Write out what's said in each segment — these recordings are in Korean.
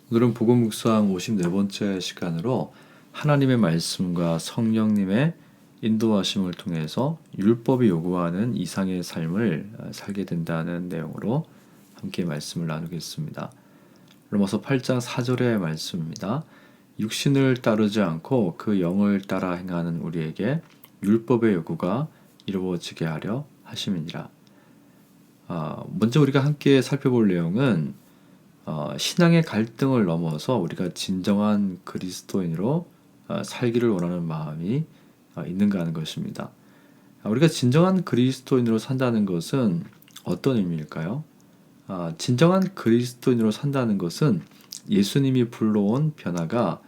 오늘은 복음 묵상 54번째 시간으로 하나님의 말씀과 성령님의 인도하심을 통해서 율법이 요구하는 이상의 삶을 살게 된다는 내용으로 함께 말씀을 나누겠습니다. 로마서 8장 4절의 말씀입니다. 육신을 따르지 않고 그 영을 따라 행하는 우리에게 율법의 요구가 이루어지게 하려 하심이니라. 먼저 우리가 함께 살펴볼 내용은 신앙의 갈등을 넘어서 우리가 진정한 그리스도인으로 살기를 원하는 마음이 있는가 하는 것입니다. 우리가 진정한 그리스도인으로 산다는 것은 어떤 의미일까요? 진정한 그리스도인으로 산다는 것은 예수님이 불러온 변화가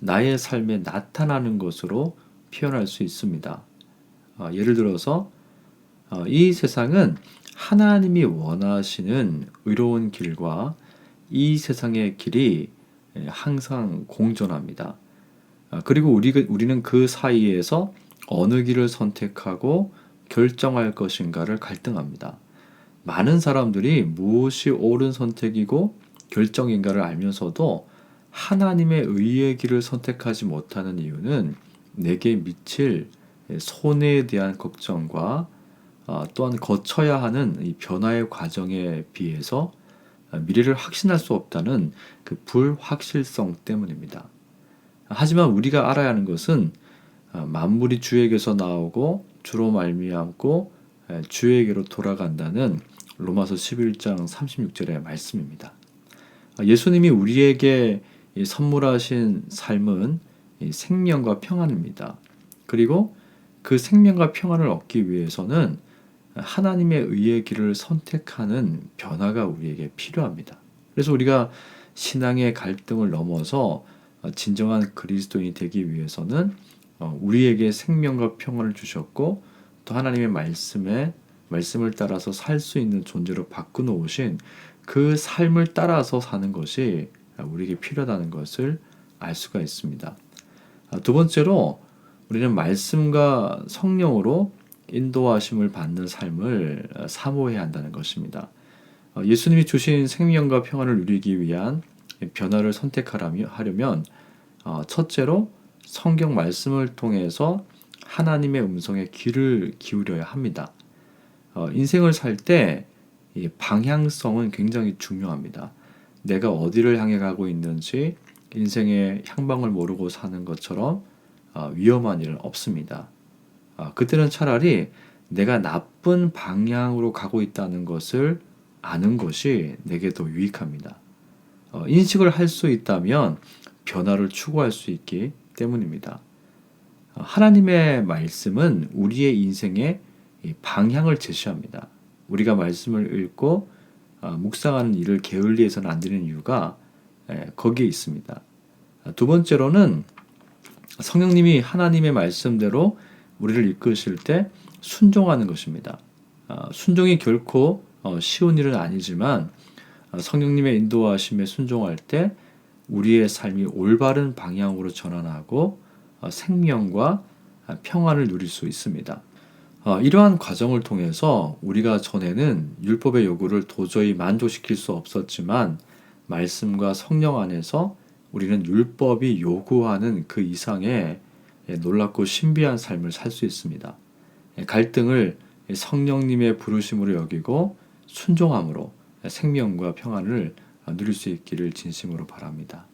나의 삶에 나타나는 것으로 표현할 수 있습니다. 예를 들어서 이 세상은 하나님이 원하시는 의로운 길과 이 세상의 길이 항상 공존합니다. 그리고 우리는 그 사이에서 어느 길을 선택하고 결정할 것인가를 갈등합니다. 많은 사람들이 무엇이 옳은 선택이고 결정인가를 알면서도 하나님의 의의 길을 선택하지 못하는 이유는 내게 미칠 손해에 대한 걱정과 또한 거쳐야 하는 이 변화의 과정에 비해서 미래를 확신할 수 없다는 그 불확실성 때문입니다. 하지만 우리가 알아야 하는 것은 만물이 주에게서 나오고 주로 말미암고 주에게로 돌아간다는 로마서 11장 36절의 말씀입니다. 예수님이 우리에게 선물하신 삶은 생명과 평안입니다. 그리고 그 생명과 평안을 얻기 위해서는 하나님의 의의 길을 선택하는 변화가 우리에게 필요합니다. 그래서 우리가 신앙의 갈등을 넘어서 진정한 그리스도인이 되기 위해서는 우리에게 생명과 평안을 주셨고 또 하나님의 말씀을 따라서 살 수 있는 존재로 바꾸놓으신 그 삶을 따라서 사는 것이 우리에게 필요하다는 것을 알 수가 있습니다. 두 번째로 우리는 말씀과 성령으로 인도하심을 받는 삶을 사모해야 한다는 것입니다. 예수님이 주신 생명과 평안을 누리기 위한 변화를 선택하려면 첫째로 성경 말씀을 통해서 하나님의 음성에 귀를 기울여야 합니다. 인생을 살 때 방향성은 굉장히 중요합니다. 내가 어디를 향해 가고 있는지 인생의 향방을 모르고 사는 것처럼 위험한 일은 없습니다. 그때는 차라리 내가 나쁜 방향으로 가고 있다는 것을 아는 것이 내게 더 유익합니다. 인식을 할 수 있다면 변화를 추구할 수 있기 때문입니다. 하나님의 말씀은 우리의 인생의 방향을 제시합니다. 우리가 말씀을 읽고 묵상하는 일을 게을리해서는 안 되는 이유가 거기에 있습니다. 두 번째로는 성령님이 하나님의 말씀대로 우리를 이끄실 때 순종하는 것입니다. 순종이 결코 쉬운 일은 아니지만 성령님의 인도하심에 순종할 때 우리의 삶이 올바른 방향으로 전환하고 생명과 평안을 누릴 수 있습니다. 이러한 과정을 통해서 우리가 전에는 율법의 요구를 도저히 만족시킬 수 없었지만 말씀과 성령 안에서 우리는 율법이 요구하는 그 이상의 놀랍고 신비한 삶을 살 수 있습니다. 갈등을 성령님의 부르심으로 여기고 순종함으로 생명과 평안을 누릴 수 있기를 진심으로 바랍니다.